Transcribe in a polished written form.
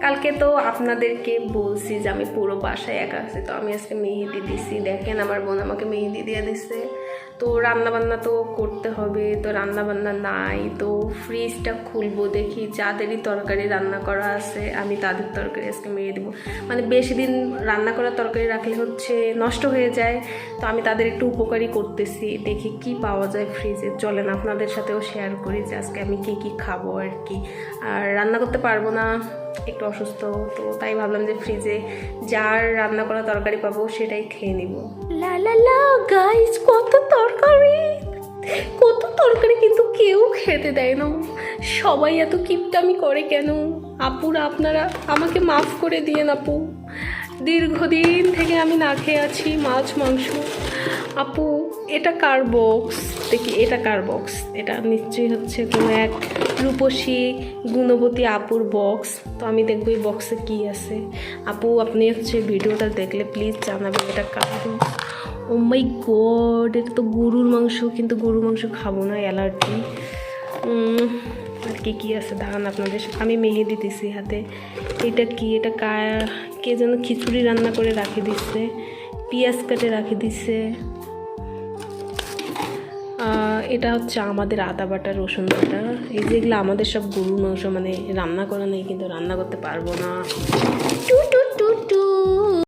কালকে তো আপনাদেরকে বলছি যে আমি পুরো বাসায় একা আছি, তো আমি আজকে মেহেদি দিছি। দেখেন আমার বোন আমাকে মেহেদি দিয়ে দিছে। তো রান্নাবান্না তো করতে হবে, তো রান্নাবান্না নাই, তো ফ্রিজটা খুলবো, দেখি যাদেরই তরকারি রান্না করা আছে আমি তাদের তরকারি আজকে মেরে দেবো। মানে বেশি দিন রান্না করা তরকারি রাখলে হচ্ছে নষ্ট হয়ে যায়, তো আমি তাদের একটু উপকারী করতেছি। দেখি কি পাওয়া যায় ফ্রিজে, চলেন আপনাদের সাথেও শেয়ার করি যে আজকে আমি কি খাবো আর কি। আর রান্না করতে পারবো না, একটু অসুস্থ, তো তাই ভাবলাম যে ফ্রিজে যার রান্না করা তরকারি পাবো সেটাই খেয়ে নিব। লা লা লা গাইস, কত তরকারি কিন্তু কেউ খেতে দেয় না। সবাই এত কিপটামি করে কেন? আপুরা আপনারা আমাকে মাফ করে দিয়ে আপু, দীর্ঘদিন থেকে আমি না খেয়ে আছি মাছ মাংস। আপু এটা কার বক্স? দেখি এটা কার বক্স? এটা নিশ্চয়ই হচ্ছে কোনো এক রূপসী গুণবতী আপুর বক্স। তো আমি দেখবো এই বক্সে কী আছে। আপু আপনি হচ্ছে ভিডিওটা দেখলে প্লিজ জানাবেন এটা কার বক্স। ও মাই গড, এটা তো গরুর মাংস, কিন্তু গরুর মাংস খাবো না, অ্যালার্জি। আর কি আছে দাঁড়ান আপনাদের, আমি মেহেদি দিছি হাতে। এটা কি? এটা কে যেন খিচুড়ি রান্না করে রাখে দিচ্ছে, পেঁয়াজ কাটে রাখে দিচ্ছে। এটা হচ্ছে আমাদের আদা বাটা, রসুন বাটা। এই যেগুলো আমাদের সব গরুর মাংস, মানে রান্না করা নেই, কিন্তু রান্না করতে পারবো না।